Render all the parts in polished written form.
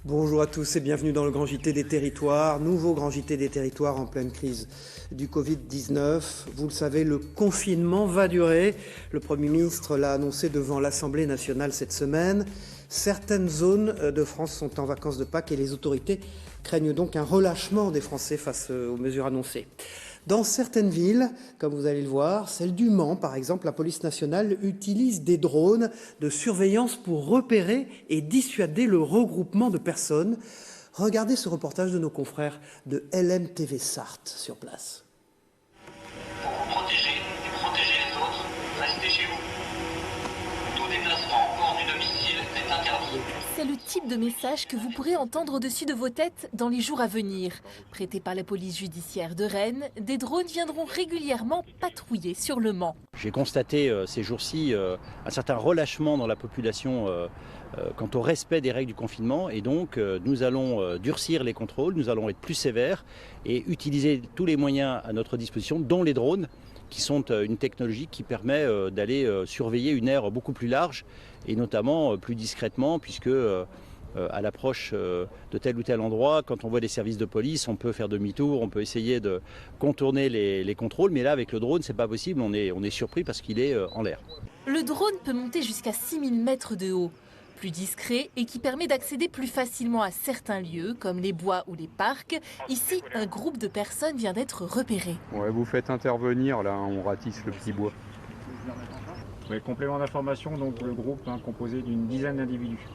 Bonjour à tous et bienvenue dans le Grand JT des Territoires, nouveau Grand JT des Territoires en pleine crise du Covid-19. Vous le savez, le confinement va durer. Le Premier ministre l'a annoncé devant l'Assemblée nationale cette semaine. Certaines zones de France sont en vacances de Pâques et les autorités craignent donc un relâchement des Français face aux mesures annoncées. Dans certaines villes, comme vous allez le voir, celle du Mans par exemple, la police nationale utilise des drones de surveillance pour repérer et dissuader le regroupement de personnes. Regardez ce reportage de nos confrères de LMTV Sarthe sur place. Pour vous protéger et protéger les autres, restez chez vous. Tout déplacement hors du domicile est interdit. C'est le type de message que vous pourrez entendre au-dessus de vos têtes dans les jours à venir. Prêtés par la police judiciaire de Rennes, des drones viendront régulièrement patrouiller sur le Mans. J'ai constaté ces jours-ci un certain relâchement dans la population quant au respect des règles du confinement et donc nous allons durcir les contrôles, nous allons être plus sévères et utiliser tous les moyens à notre disposition, dont les drones, qui sont une technologie qui permet d'aller surveiller une aire beaucoup plus large et notamment plus discrètement puisque à l'approche de tel ou tel endroit, quand on voit des services de police, on peut faire demi-tour, on peut essayer de contourner les contrôles, mais là avec le drone c'est pas possible, on est surpris parce qu'il est en l'air. Le drone peut monter jusqu'à 6000 mètres de haut. Plus discret et qui permet d'accéder plus facilement à certains lieux, comme les bois ou les parcs. Ici, un groupe de personnes vient d'être repéré. Ouais, vous faites intervenir, là, on ratisse le petit bois. Oui, complément d'information, donc le groupe composé d'une dizaine d'individus.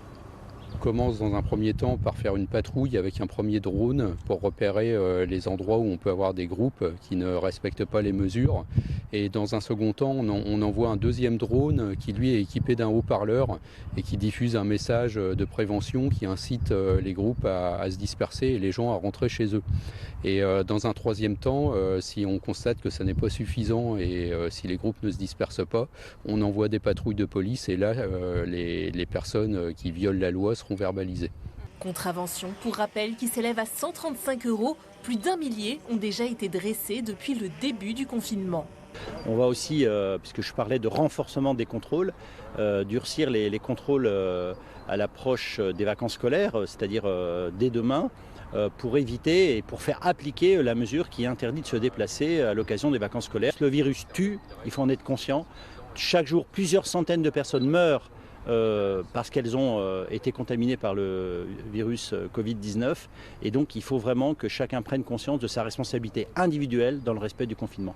On commence dans un premier temps par faire une patrouille avec un premier drone pour repérer les endroits où on peut avoir des groupes qui ne respectent pas les mesures. Et dans un second temps, on envoie un deuxième drone qui lui est équipé d'un haut-parleur et qui diffuse un message de prévention qui incite les groupes à se disperser et les gens à rentrer chez eux. Et dans un troisième temps, si on constate que ça n'est pas suffisant et si les groupes ne se dispersent pas, on envoie des patrouilles de police et là, les personnes qui violent la loi seront verbalisées. Contravention, pour rappel, qui s'élève à 135 €. Plus d'1 millier ont déjà été dressés depuis le début du confinement. On va aussi, puisque je parlais de renforcement des contrôles, durcir les contrôles à l'approche des vacances scolaires, c'est-à-dire dès demain, pour éviter et pour faire appliquer la mesure qui interdit de se déplacer à l'occasion des vacances scolaires. Le virus tue, il faut en être conscient. Chaque jour, plusieurs centaines de personnes meurent parce qu'elles ont été contaminées par le virus Covid-19. Et donc, il faut vraiment que chacun prenne conscience de sa responsabilité individuelle dans le respect du confinement.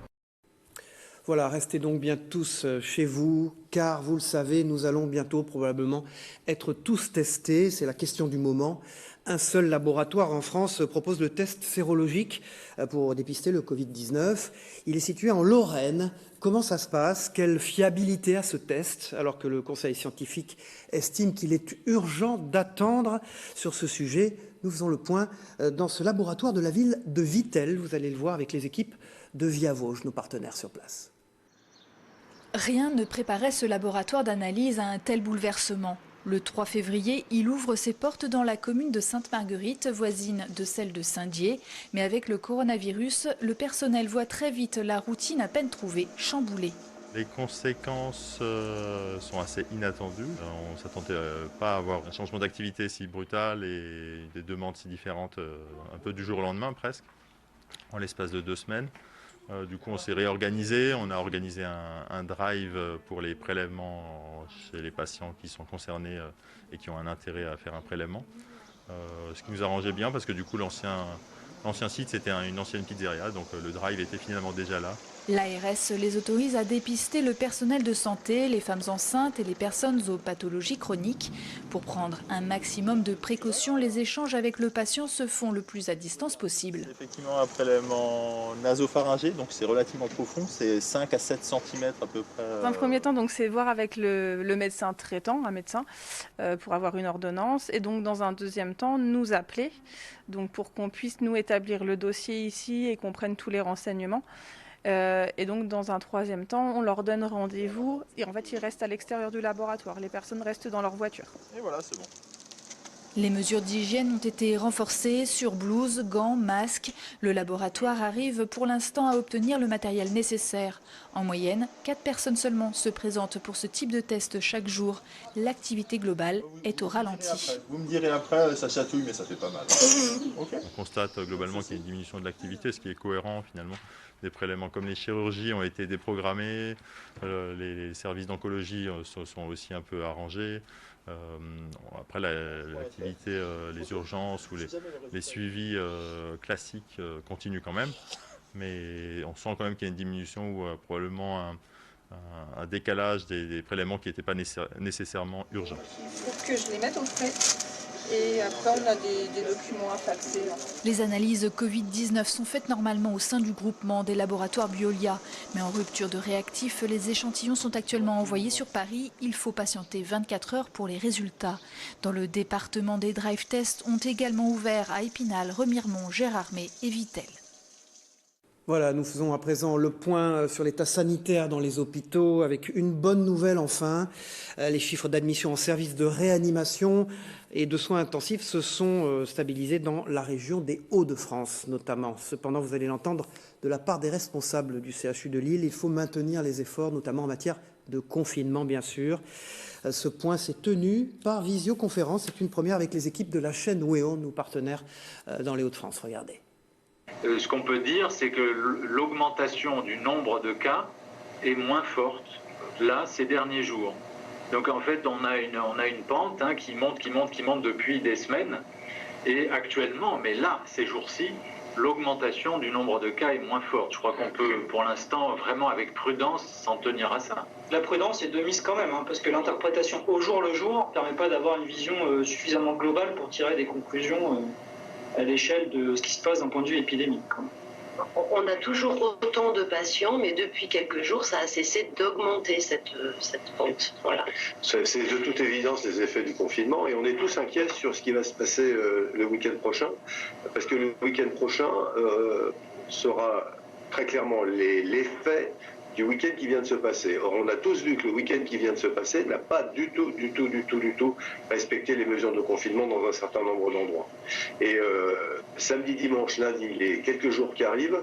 Voilà, restez donc bien tous chez vous, car vous le savez, nous allons bientôt probablement être tous testés. C'est la question du moment. Un seul laboratoire en France propose le test sérologique pour dépister le Covid-19. Il est situé en Lorraine. Comment ça se passe? Quelle fiabilité a ce test? Alors que le Conseil scientifique estime qu'il est urgent d'attendre sur ce sujet. Nous faisons le point dans ce laboratoire de la ville de Vittel. Vous allez le voir avec les équipes de Via Vosges, nos partenaires sur place. Rien ne préparait ce laboratoire d'analyse à un tel bouleversement. Le 3 février, il ouvre ses portes dans la commune de Sainte-Marguerite, voisine de celle de Saint-Dié. Mais avec le coronavirus, le personnel voit très vite la routine à peine trouvée chamboulée. Les conséquences sont assez inattendues. On ne s'attendait pas à avoir un changement d'activité si brutal et des demandes si différentes, un peu du jour au lendemain presque, en l'espace de 2 semaines. Du coup, on s'est réorganisé, on a organisé un drive pour les prélèvements chez les patients qui sont concernés et qui ont un intérêt à faire un prélèvement. Ce qui nous arrangeait bien parce que du coup, l'ancien site, c'était une ancienne pizzeria, donc le drive était finalement déjà là. L'ARS les autorise à dépister le personnel de santé, les femmes enceintes et les personnes aux pathologies chroniques. Pour prendre un maximum de précautions, les échanges avec le patient se font le plus à distance possible. Effectivement, un prélèvement nasopharyngé, donc c'est relativement profond, c'est 5 à 7 cm à peu près. Dans un premier temps, donc, c'est voir avec le médecin traitant, un médecin, pour avoir une ordonnance. Et donc, dans un deuxième temps, nous appeler donc, pour qu'on puisse nous établir le dossier ici et qu'on prenne tous les renseignements. Et donc, dans un troisième temps, on leur donne rendez-vous. Et en fait, ils restent à l'extérieur du laboratoire. Les personnes restent dans leur voiture. Et voilà, c'est bon. Les mesures d'hygiène ont été renforcées, surblouses, gants, masques. Le laboratoire arrive pour l'instant à obtenir le matériel nécessaire. En moyenne, 4 personnes seulement se présentent pour ce type de test chaque jour. L'activité globale est au ralenti. Vous me direz après, ça chatouille, mais ça fait pas mal. Okay. On constate globalement qu'il y a une diminution de l'activité, ce qui est cohérent finalement. Des prélèvements comme les chirurgies ont été déprogrammés, les services d'oncologie se sont aussi un peu arrangés. Après l'activité, les urgences ou les suivis classiques continuent quand même, mais on sent quand même qu'il y a une diminution ou probablement un décalage des prélèvements qui n'étaient pas nécessairement urgents. Il faut que je les mette au frais. Et après, on a des documents à faxer. Les analyses Covid-19 sont faites normalement au sein du groupement des laboratoires Biolia. Mais en rupture de réactifs, les échantillons sont actuellement envoyés sur Paris. Il faut patienter 24 heures pour les résultats. Dans le département, des drive tests ont également ouvert à Épinal, Remiremont, Gérardmer et Vittel. Voilà, nous faisons à présent le point sur l'état sanitaire dans les hôpitaux avec une bonne nouvelle enfin. Les chiffres d'admission en service de réanimation et de soins intensifs se sont stabilisés dans la région des Hauts-de-France notamment. Cependant, vous allez l'entendre de la part des responsables du CHU de Lille, il faut maintenir les efforts, notamment en matière de confinement bien sûr. Ce point s'est tenu par visioconférence. C'est une première avec les équipes de la chaîne Wéon, nos partenaires dans les Hauts-de-France. Regardez. Ce qu'on peut dire, c'est que l'augmentation du nombre de cas est moins forte, là, ces derniers jours. Donc en fait, on a une pente qui monte depuis des semaines. Et actuellement, mais là, ces jours-ci, l'augmentation du nombre de cas est moins forte. Je crois qu'on peut, pour l'instant, vraiment avec prudence, s'en tenir à ça. La prudence est de mise quand même, parce que l'interprétation au jour le jour ne permet pas d'avoir une vision suffisamment globale pour tirer des conclusions à l'échelle de ce qui se passe d'un point de vue épidémique. On a toujours autant de patients, mais depuis quelques jours, ça a cessé d'augmenter cette pente. Voilà. C'est de toute évidence les effets du confinement et on est tous inquiets sur ce qui va se passer le week-end prochain, parce que le week-end prochain sera très clairement l'effet du week-end qui vient de se passer. Or, on a tous vu que le week-end qui vient de se passer n'a pas du tout respecté les mesures de confinement dans un certain nombre d'endroits. Et samedi, dimanche, lundi, les quelques jours qui arrivent,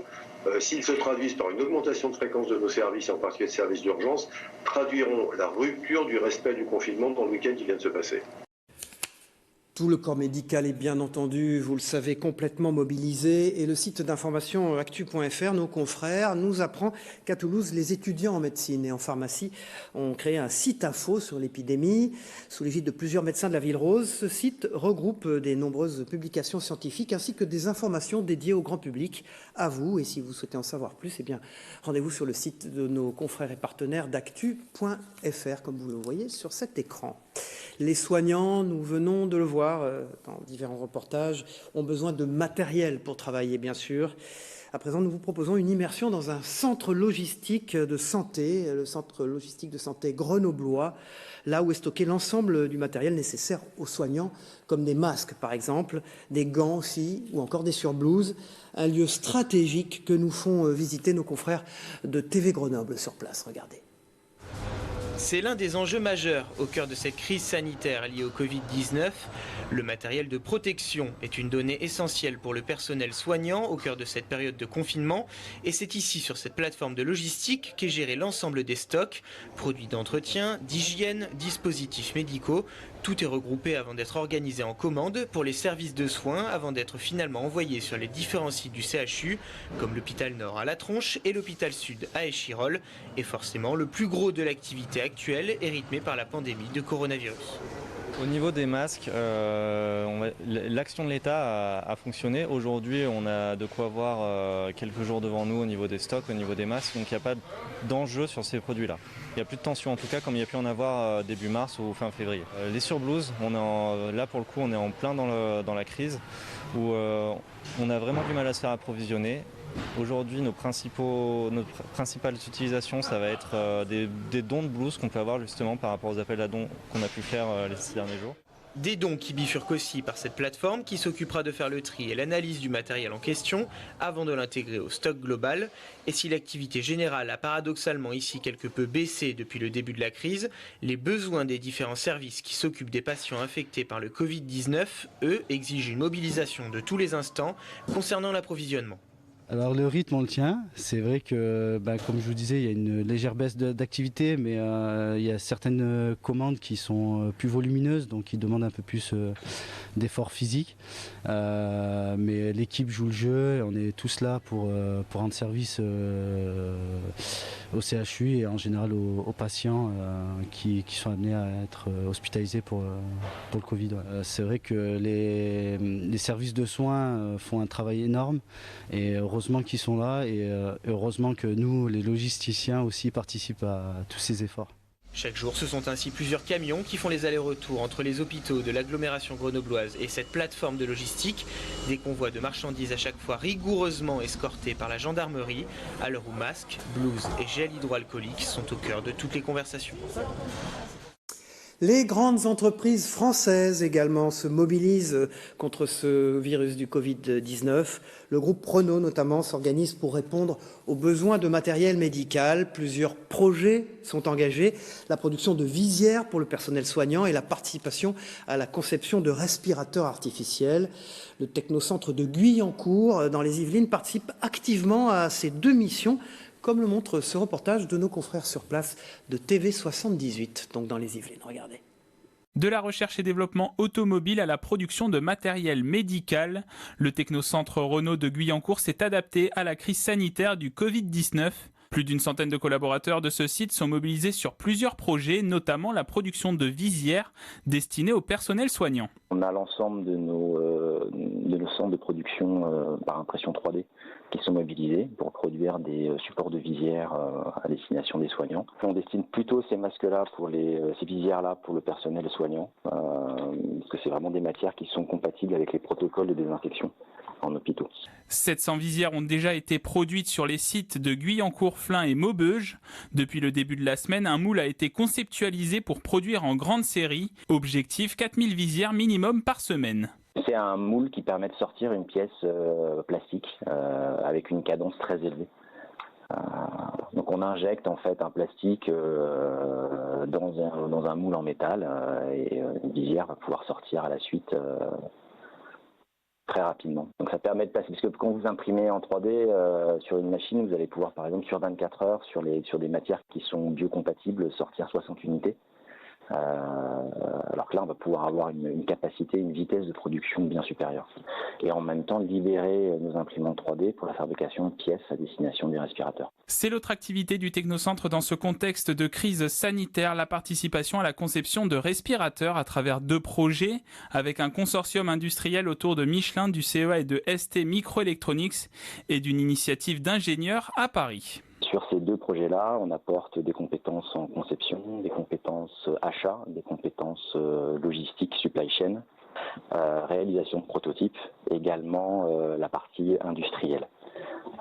s'ils se traduisent par une augmentation de fréquence de nos services, en particulier de services d'urgence, traduiront la rupture du respect du confinement dans le week-end qui vient de se passer. Tout le corps médical est bien entendu, vous le savez, complètement mobilisé. Et le site d'information actu.fr, nos confrères, nous apprend qu'à Toulouse, les étudiants en médecine et en pharmacie ont créé un site info sur l'épidémie. Sous l'égide de plusieurs médecins de la Ville Rose, ce site regroupe des nombreuses publications scientifiques ainsi que des informations dédiées au grand public. À vous, et si vous souhaitez en savoir plus, eh bien, rendez-vous sur le site de nos confrères et partenaires d'actu.fr, comme vous le voyez sur cet écran. Les soignants, nous venons de le voir dans différents reportages, ont besoin de matériel pour travailler, bien sûr. À présent, nous vous proposons une immersion dans un centre logistique de santé, le centre logistique de santé grenoblois, là où est stocké l'ensemble du matériel nécessaire aux soignants, comme des masques par exemple, des gants aussi, ou encore des surblouses. Un lieu stratégique que nous font visiter nos confrères de TV Grenoble sur place. Regardez. C'est l'un des enjeux majeurs au cœur de cette crise sanitaire liée au Covid-19. Le matériel de protection est une donnée essentielle pour le personnel soignant au cœur de cette période de confinement. Et c'est ici, sur cette plateforme de logistique, qu'est géré l'ensemble des stocks, produits d'entretien, d'hygiène, dispositifs médicaux. Tout est regroupé avant d'être organisé en commande pour les services de soins, avant d'être finalement envoyé sur les différents sites du CHU, comme l'hôpital Nord à La Tronche et l'hôpital Sud à Échirolles. Et forcément, le plus gros de l'activité actuelle est rythmé par la pandémie de coronavirus. Au niveau des masques, l'action de l'État a fonctionné. Aujourd'hui, on a de quoi voir quelques jours devant nous au niveau des stocks, au niveau des masques. Donc il n'y a pas d'enjeu sur ces produits-là. Il n'y a plus de tension en tout cas, comme il y a pu en avoir début mars ou fin février. Les surblouses, là pour le coup, on est en plein dans la crise où on a vraiment du mal à se faire approvisionner. Aujourd'hui, notre principale utilisation, ça va être des dons de blouses qu'on peut avoir justement par rapport aux appels à dons qu'on a pu faire les 6 derniers jours. Des dons qui bifurquent aussi par cette plateforme qui s'occupera de faire le tri et l'analyse du matériel en question avant de l'intégrer au stock global. Et si l'activité générale a paradoxalement ici quelque peu baissé depuis le début de la crise, les besoins des différents services qui s'occupent des patients infectés par le Covid-19, eux, exigent une mobilisation de tous les instants concernant l'approvisionnement. Alors le rythme on le tient, c'est vrai que comme je vous disais il y a une légère baisse d'activité mais il y a certaines commandes qui sont plus volumineuses donc qui demandent un peu plus d'efforts physiques mais l'équipe joue le jeu, on est tous là pour rendre service au CHU et en général aux patients qui sont amenés à être hospitalisés pour le Covid. C'est vrai que les services de soins font un travail énorme et heureusement qu'ils sont là et heureusement que nous, les logisticiens aussi, participent à tous ces efforts. Chaque jour, ce sont ainsi plusieurs camions qui font les allers-retours entre les hôpitaux de l'agglomération grenobloise et cette plateforme de logistique. Des convois de marchandises à chaque fois rigoureusement escortés par la gendarmerie, à l'heure où masques, blouses et gel hydroalcoolique sont au cœur de toutes les conversations. Les grandes entreprises françaises également se mobilisent contre ce virus du Covid-19. Le groupe Renault notamment s'organise pour répondre aux besoins de matériel médical. Plusieurs projets sont engagés. La production de visières pour le personnel soignant et la participation à la conception de respirateurs artificiels. Le technocentre de Guyancourt dans les Yvelines participe activement à ces deux missions, comme le montre ce reportage de nos confrères sur place de TV78, donc dans les Yvelines. Regardez. De la recherche et développement automobile à la production de matériel médical, le technocentre Renault de Guyancourt s'est adapté à la crise sanitaire du Covid-19. Plus d'une centaine de collaborateurs de ce site sont mobilisés sur plusieurs projets, notamment la production de visières destinées au personnel soignant. On a l'ensemble de nos centres de production par impression 3D qui sont mobilisés pour produire des supports de visières à destination des soignants. On destine plutôt ces masques-là, ces visières-là pour le personnel soignant, parce que c'est vraiment des matières qui sont compatibles avec les protocoles de désinfection en hôpitaux. 700 visières ont déjà été produites sur les sites de Guyancourt, Flins et Maubeuge. Depuis le début de la semaine, un moule a été conceptualisé pour produire en grande série. Objectif 4000 visières minimum par semaine. C'est un moule qui permet de sortir une pièce plastique avec une cadence très élevée. Donc on injecte en fait un plastique dans un moule en métal et une visière va pouvoir sortir à la suite très rapidement. Donc ça permet de passer, parce que quand vous imprimez en 3D sur une machine, vous allez pouvoir par exemple sur 24 heures, sur des matières qui sont biocompatibles, sortir 60 unités. Alors que là, on va pouvoir avoir une capacité, une vitesse de production bien supérieure. Et en même temps, libérer nos imprimantes 3D pour la fabrication de pièces à destination des respirateurs. C'est l'autre activité du Technocentre dans ce contexte de crise sanitaire, la participation à la conception de respirateurs à travers deux projets, avec un consortium industriel autour de Michelin, du CEA et de ST Microelectronics et d'une initiative d'ingénieurs à Paris. Sur ces deux projets-là, on apporte des compétences en conception, des compétences achat, des compétences logistiques, supply chain, réalisation de prototypes, également la partie industrielle.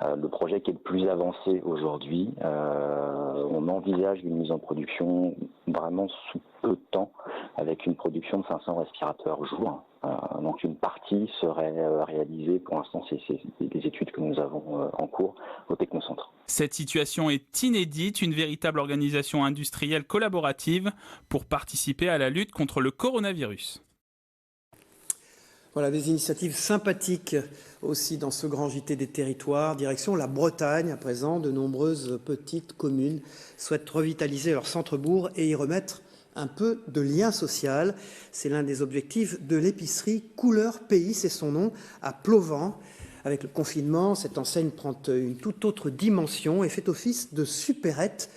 Le projet qui est le plus avancé aujourd'hui, on envisage une mise en production vraiment sous peu de temps, avec une production de 500 respirateurs jour. Donc une partie serait réalisée, pour l'instant c'est des études que nous avons en cours au Technocentre. Cette situation est inédite, une véritable organisation industrielle collaborative pour participer à la lutte contre le coronavirus. Voilà, des initiatives sympathiques aussi dans ce grand JT des territoires. Direction la Bretagne, à présent, de nombreuses petites communes souhaitent revitaliser leur centre-bourg et y remettre un peu de lien social. C'est l'un des objectifs de l'épicerie Couleur Pays, c'est son nom, à Plovent. Avec le confinement, cette enseigne prend une toute autre dimension et fait office de supérette,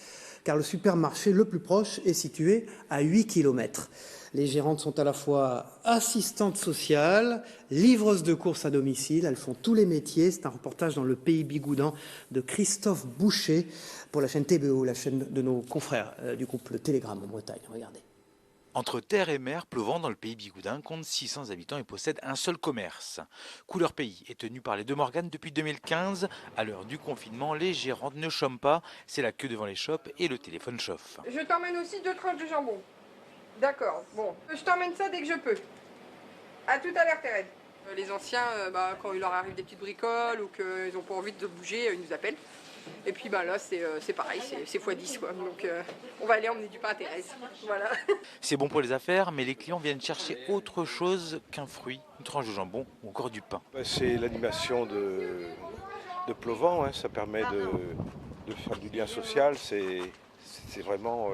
car le supermarché le plus proche est situé à 8 km. Les gérantes sont à la fois assistantes sociales, livreuses de courses à domicile. Elles font tous les métiers. C'est un reportage dans le Pays Bigouden de Christophe Boucher pour la chaîne TBO, la chaîne de nos confrères du groupe Le Télégramme en Bretagne. Regardez. Entre terre et mer, Plovent, dans le Pays Bigouden, compte 600 habitants et possède un seul commerce. Couleur Pays est tenu par les deux Morganes depuis 2015. À l'heure du confinement, les gérantes ne chôment pas. C'est la queue devant les shops et le téléphone chauffe. Je t'emmène aussi 2 tranches de jambon. D'accord, bon. Je t'emmène ça dès que je peux. À tout à l'heure, Thérèse. Les anciens, quand il leur arrive des petites bricoles ou qu'ils n'ont pas envie de bouger, ils nous appellent. Et puis là, c'est pareil, c'est x10 quoi. Donc on va aller emmener du pain à Thérèse. Voilà. C'est bon pour les affaires, mais les clients viennent chercher autre chose qu'un fruit, une tranche de jambon ou encore du pain. C'est l'animation de Pleuvant, hein. Ça permet de faire du lien social. C'est vraiment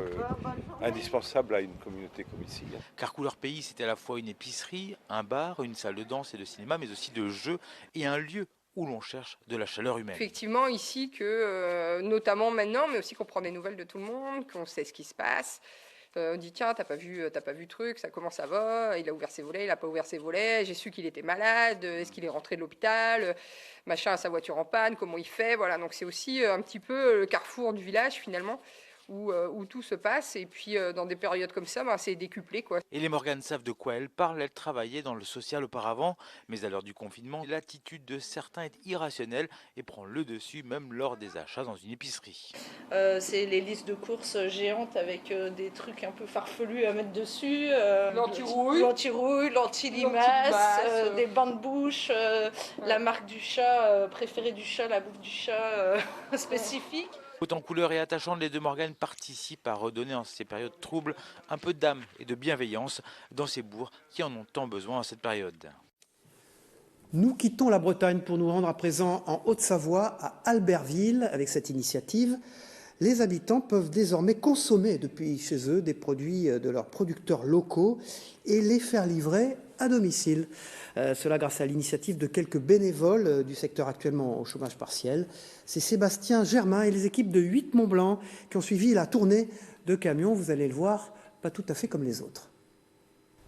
indispensable à une communauté comme ici. Car Couleur Pays, c'était à la fois une épicerie, un bar, une salle de danse et de cinéma, mais aussi de jeux et un lieu où l'on cherche de la chaleur humaine. Effectivement, ici, notamment maintenant, mais aussi qu'on prend des nouvelles de tout le monde, qu'on sait ce qui se passe. On dit tiens, t'as pas vu truc, ça comment ça va, il a ouvert ses volets, il a pas ouvert ses volets, j'ai su qu'il était malade, est-ce qu'il est rentré de l'hôpital, machin, sa voiture en panne, comment il fait, voilà. Donc c'est aussi un petit peu le carrefour du village finalement. Où tout se passe, et puis dans des périodes comme ça, c'est décuplé, quoi. Et les Morganes savent de quoi elles parlent, elles travaillaient dans le social auparavant, mais à l'heure du confinement, l'attitude de certains est irrationnelle et prend le dessus même lors des achats dans une épicerie. C'est les listes de courses géantes avec des trucs un peu farfelus à mettre dessus, l'anti-rouille, l'anti-limace, des bains de bouche, la marque du chat, préférée du chat, la bouffe du chat spécifique. Autant couleur et attachant, les deux Morganes participent à redonner en ces périodes troubles un peu d'âme et de bienveillance dans ces bourgs qui en ont tant besoin en cette période. Nous quittons la Bretagne pour nous rendre à présent en Haute-Savoie, à Albertville. Avec cette initiative, les habitants peuvent désormais consommer depuis chez eux des produits de leurs producteurs locaux et les faire livrer à domicile. Cela grâce à l'initiative de quelques bénévoles du secteur actuellement au chômage partiel. C'est Sébastien Germain et les équipes de 8 Mont-Blanc qui ont suivi la tournée de camions. Vous allez le voir, pas tout à fait comme les autres.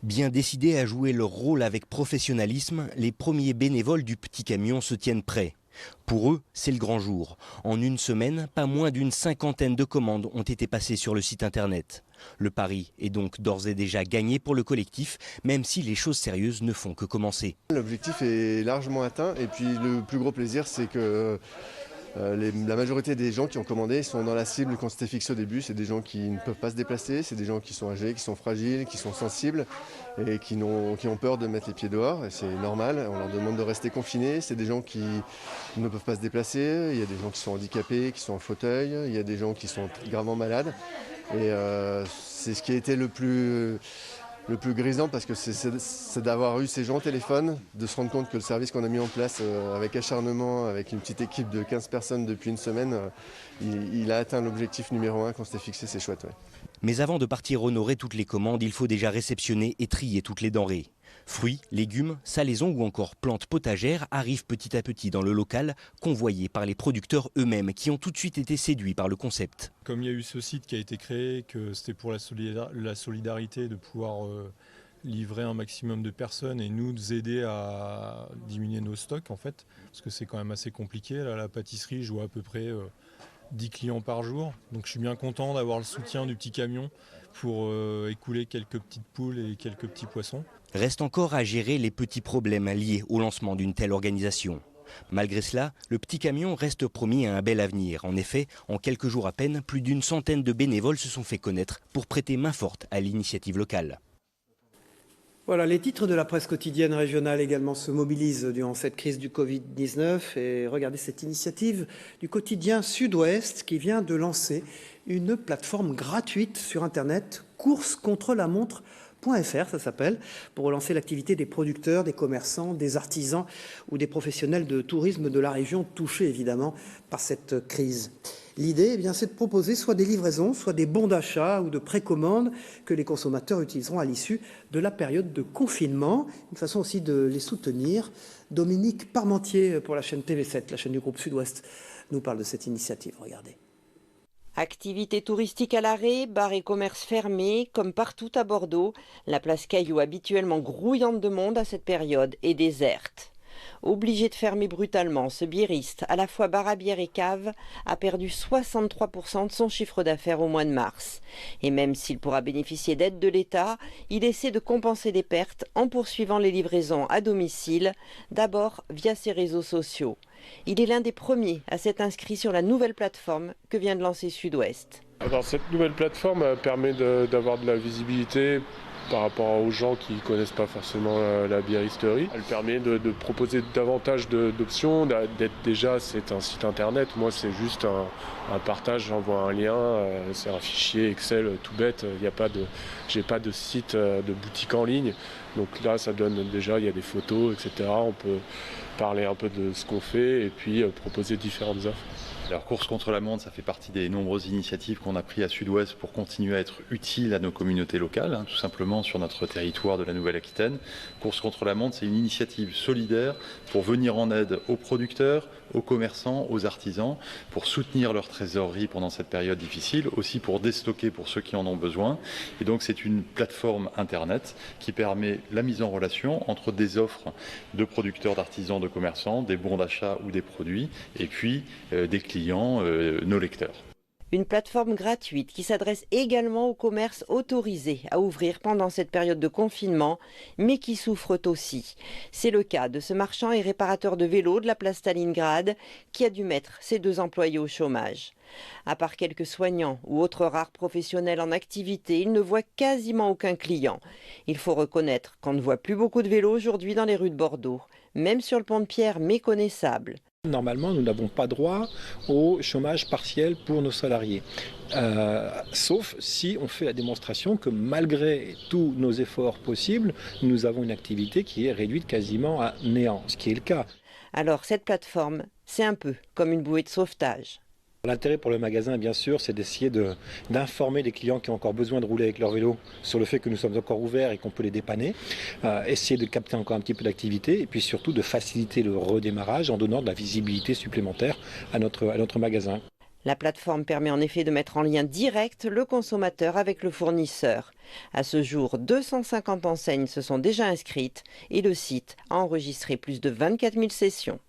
Bien décidés à jouer leur rôle avec professionnalisme, les premiers bénévoles du petit camion se tiennent prêts. Pour eux, c'est le grand jour. En une semaine, pas moins d'une 50aine de commandes ont été passées sur le site internet. Le pari est donc d'ores et déjà gagné pour le collectif, même si les choses sérieuses ne font que commencer. L'objectif est largement atteint et puis le plus gros plaisir, c'est que la majorité des gens qui ont commandé sont dans la cible qu'on s'était fixé au début. C'est des gens qui ne peuvent pas se déplacer, c'est des gens qui sont âgés, qui sont fragiles, qui sont sensibles et qui ont peur de mettre les pieds dehors. C'est normal, on leur demande de rester confinés. C'est des gens qui ne peuvent pas se déplacer, il y a des gens qui sont handicapés, qui sont en fauteuil, il y a des gens qui sont gravement malades. Et c'est ce qui a été le plus grisant parce que c'est d'avoir eu ces gens au téléphone, de se rendre compte que le service qu'on a mis en place avec acharnement, avec une petite équipe de 15 personnes depuis une semaine, il a atteint l'objectif numéro 1 qu'on s'était fixé, c'est chouette. Ouais. Mais avant de partir honorer toutes les commandes, il faut déjà réceptionner et trier toutes les denrées. Fruits, légumes, salaisons ou encore plantes potagères arrivent petit à petit dans le local, convoyés par les producteurs eux-mêmes qui ont tout de suite été séduits par le concept. Comme il y a eu ce site qui a été créé, que c'était pour la solidarité de pouvoir livrer un maximum de personnes et nous aider à diminuer nos stocks en fait, parce que c'est quand même assez compliqué. Là, la pâtisserie, je vois à peu près 10 clients par jour, donc je suis bien content d'avoir le soutien du petit camion pour écouler quelques petites poules et quelques petits poissons. Reste encore à gérer les petits problèmes liés au lancement d'une telle organisation. Malgré cela, le petit camion reste promis à un bel avenir. En effet, en quelques jours à peine, plus d'une centaine de bénévoles se sont fait connaître pour prêter main forte à l'initiative locale. Voilà, les titres de la presse quotidienne régionale également se mobilisent durant cette crise du Covid-19. Et regardez cette initiative du quotidien Sud-Ouest qui vient de lancer une plateforme gratuite sur Internet, coursecontrelamontre.fr, ça s'appelle, pour relancer l'activité des producteurs, des commerçants, des artisans ou des professionnels de tourisme de la région touchés évidemment par cette crise. L'idée, c'est de proposer soit des livraisons, soit des bons d'achat ou de précommande que les consommateurs utiliseront à l'issue de la période de confinement. Une façon aussi de les soutenir. Dominique Parmentier pour la chaîne TV7, la chaîne du groupe Sud-Ouest, nous parle de cette initiative. Regardez. Activités touristiques à l'arrêt, bars et commerces fermés, comme partout à Bordeaux, la place Caillou, habituellement grouillante de monde à cette période, est déserte. Obligé de fermer brutalement, ce biériste, à la fois bar à bière et cave, a perdu 63% de son chiffre d'affaires au mois de mars. Et même s'il pourra bénéficier d'aides de l'État, il essaie de compenser des pertes en poursuivant les livraisons à domicile, d'abord via ses réseaux sociaux. Il est l'un des premiers à s'être inscrit sur la nouvelle plateforme que vient de lancer Sud-Ouest. Alors cette nouvelle plateforme permet d'avoir de la visibilité par rapport aux gens qui ne connaissent pas forcément la biéristerie. Elle permet de proposer davantage d'options. Déjà, c'est un site internet. Moi, c'est juste un partage. J'envoie un lien. C'est un fichier Excel tout bête. J'ai pas de site de boutique en ligne. Donc là, ça donne déjà, il y a des photos, etc. On peut parler un peu de ce qu'on fait et puis proposer différentes offres. Alors, Course contre la montre, ça fait partie des nombreuses initiatives qu'on a prises à Sud-Ouest pour continuer à être utile à nos communautés locales, tout simplement sur notre territoire de la Nouvelle-Aquitaine. Course contre la montre, c'est une initiative solidaire pour venir en aide aux producteurs, aux commerçants, aux artisans, pour soutenir leur trésorerie pendant cette période difficile, aussi pour déstocker pour ceux qui en ont besoin. Et donc c'est une plateforme internet qui permet la mise en relation entre des offres de producteurs, d'artisans, de commerçants, des bons d'achat ou des produits, et puis des clients, nos lecteurs. Une plateforme gratuite qui s'adresse également aux commerces autorisés à ouvrir pendant cette période de confinement, mais qui souffrent aussi. C'est le cas de ce marchand et réparateur de vélos de la place Stalingrad qui a dû mettre ses 2 employés au chômage. À part quelques soignants ou autres rares professionnels en activité, il ne voit quasiment aucun client. Il faut reconnaître qu'on ne voit plus beaucoup de vélos aujourd'hui dans les rues de Bordeaux, même sur le pont de Pierre méconnaissable. Normalement, nous n'avons pas droit au chômage partiel pour nos salariés, sauf si on fait la démonstration que malgré tous nos efforts possibles, nous avons une activité qui est réduite quasiment à néant, ce qui est le cas. Alors cette plateforme, c'est un peu comme une bouée de sauvetage. L'intérêt pour le magasin, bien sûr, c'est d'essayer d'informer les clients qui ont encore besoin de rouler avec leur vélo sur le fait que nous sommes encore ouverts et qu'on peut les dépanner, essayer de capter encore un petit peu d'activité et puis surtout de faciliter le redémarrage en donnant de la visibilité supplémentaire à notre magasin. La plateforme permet en effet de mettre en lien direct le consommateur avec le fournisseur. À ce jour, 250 enseignes se sont déjà inscrites et le site a enregistré plus de 24 000 sessions.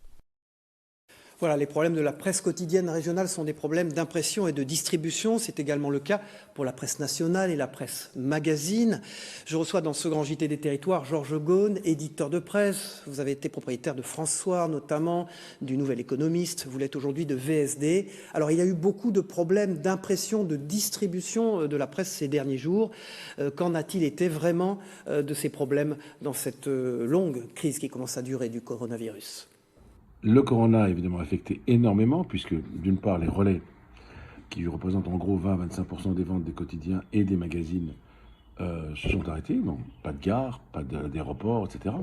Voilà, les problèmes de la presse quotidienne régionale sont des problèmes d'impression et de distribution. C'est également le cas pour la presse nationale et la presse magazine. Je reçois dans ce grand JT des territoires Georges Ghosn, éditeur de presse. Vous avez été propriétaire de François, notamment, du Nouvel Économiste. Vous l'êtes aujourd'hui de VSD. Alors, il y a eu beaucoup de problèmes d'impression, de distribution de la presse ces derniers jours. Qu'en a-t-il été vraiment de ces problèmes dans cette longue crise qui commence à durer du coronavirus ? Le corona a évidemment affecté énormément, puisque d'une part les relais, qui représentent en gros 20-25% des ventes des quotidiens et des magazines, se sont arrêtés. Donc pas de gare, pas d'aéroport, etc.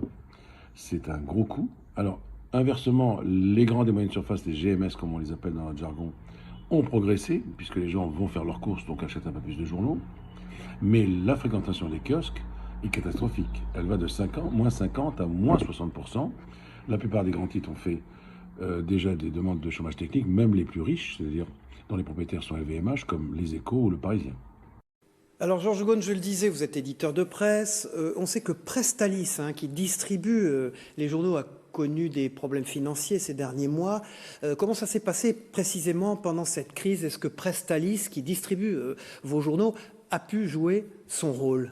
C'est un gros coup. Alors inversement, les grandes et moyennes surfaces, les GMS comme on les appelle dans notre jargon, ont progressé, puisque les gens vont faire leurs courses, donc achètent un peu plus de journaux. Mais la fréquentation des kiosques est catastrophique. Elle va de moins 50 à moins 60%. La plupart des grands titres ont fait déjà des demandes de chômage technique, même les plus riches, c'est-à-dire dont les propriétaires sont LVMH, comme Les Échos ou Le Parisien. Alors Georges Ghosn, je le disais, vous êtes éditeur de presse. On sait que Prestalis, qui distribue les journaux, a connu des problèmes financiers ces derniers mois. Comment ça s'est passé précisément pendant cette crise? Est-ce que Prestalis, qui distribue vos journaux, a pu jouer son rôle?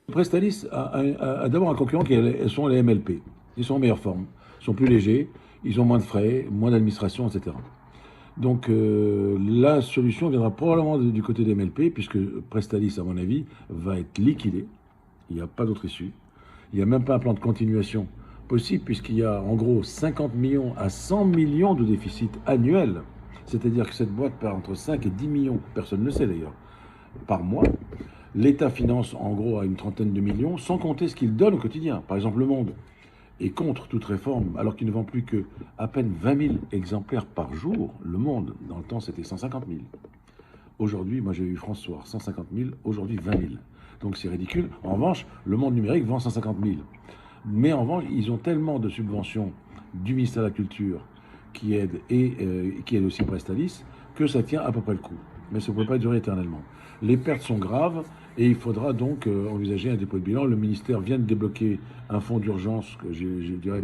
Prestalis a d'abord un concurrent qui sont les MLP. Ils sont en meilleure forme, ils sont plus légers, ils ont moins de frais, moins d'administration, etc. Donc la solution viendra probablement du côté des MLP, puisque Prestalis, à mon avis, va être liquidé. Il n'y a pas d'autre issue. Il n'y a même pas un plan de continuation possible, puisqu'il y a en gros 50 millions à 100 millions de déficit annuel. C'est-à-dire que cette boîte perd entre 5 et 10 millions, personne ne le sait d'ailleurs, par mois. L'État finance en gros à une trentaine de millions, sans compter ce qu'il donne au quotidien. Par exemple, Le Monde est contre toute réforme, alors qu'il ne vend plus que à peine 20 000 exemplaires par jour. Le Monde, dans le temps, c'était 150 000. Aujourd'hui, moi j'ai eu François, 150 000, aujourd'hui 20 000. Donc c'est ridicule. En revanche, Le Monde numérique vend 150 000. Mais en revanche, ils ont tellement de subventions du ministère de la Culture qui aide qui aide aussi Prestalis, que ça tient à peu près le coup. Mais ça ne peut pas durer éternellement. Les pertes sont graves et il faudra donc envisager un dépôt de bilan. Le ministère vient de débloquer un fonds d'urgence, que je dirais,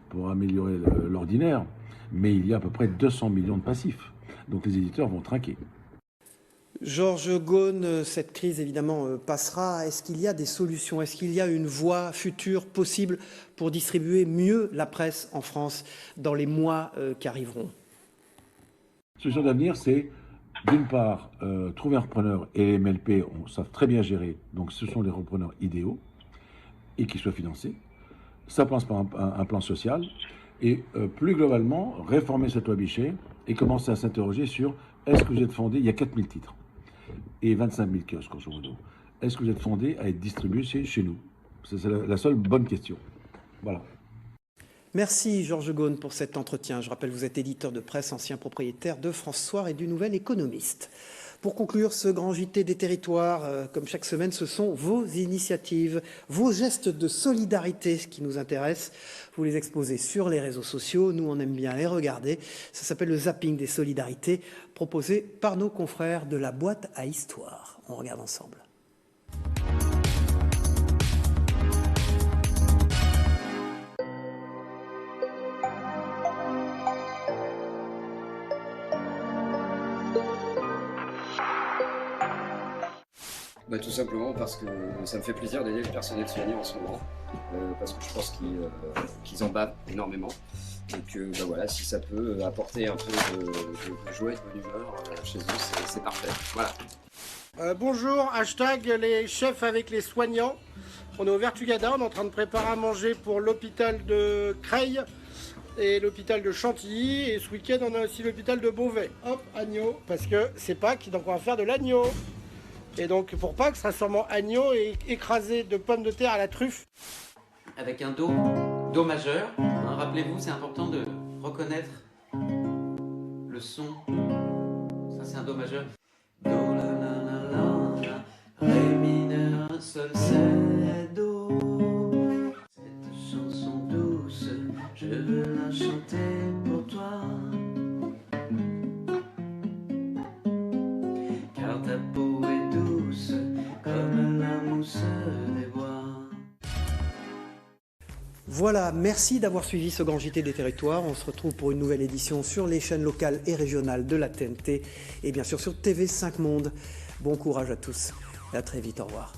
pour améliorer l'ordinaire, mais il y a à peu près 200 millions de passifs. Donc les éditeurs vont trinquer. Georges Ghosn, cette crise évidemment passera. Est-ce qu'il y a des solutions? Est-ce qu'il y a une voie future possible pour distribuer mieux la presse en France dans les mois qui arriveront? La solution d'avenir, c'est D'une part, trouver un repreneur, et les MLP savent très bien gérer, donc ce sont les repreneurs idéaux, et qui soient financés. Ça passe par un plan social, et plus globalement, réformer cette loi Bichet, et commencer à s'interroger sur est-ce que vous êtes fondé, il y a 4000 titres, et 25 000 kiosques, grosso modo. Est-ce que vous êtes fondé à être distribué chez nous? C'est la seule bonne question. Voilà. Merci Georges Ghosn pour cet entretien. Je rappelle, vous êtes éditeur de presse, ancien propriétaire de France Soir et du Nouvel Économiste. Pour conclure ce grand JT des territoires, comme chaque semaine, ce sont vos initiatives, vos gestes de solidarité qui nous intéressent. Vous les exposez sur les réseaux sociaux, nous on aime bien les regarder. Ça s'appelle le zapping des solidarités, proposé par nos confrères de la boîte à histoire. On regarde ensemble. Tout simplement parce que ça me fait plaisir d'aider le personnel soignant en ce moment, parce que je pense qu'ils en bavent énormément. Et que voilà, si ça peut apporter un peu de joie et de bonne humeur chez eux, c'est parfait. Voilà. Bonjour, hashtag les chefs avec les soignants. On est au Vertugada, on est en train de préparer à manger pour l'hôpital de Creil et l'hôpital de Chantilly. Et ce week-end, on a aussi l'hôpital de Beauvais. Hop, agneau, parce que c'est Pâques, donc on va faire de l'agneau. Et donc pour Pâques, ce sera sûrement agneau et écrasé de pommes de terre à la truffe. Avec un Do majeur, rappelez-vous, c'est important de reconnaître le son. Ça c'est un Do majeur. Do la la la la, Ré mineur, Sol, C'est, Do. Cette chanson douce, je veux la chanter pour toi. Car ta peau est douce comme la mousse des bois. Voilà, merci d'avoir suivi ce grand JT des territoires. On se retrouve pour une nouvelle édition sur les chaînes locales et régionales de la TNT et bien sûr sur TV5 Monde. Bon courage à tous et à très vite, au revoir.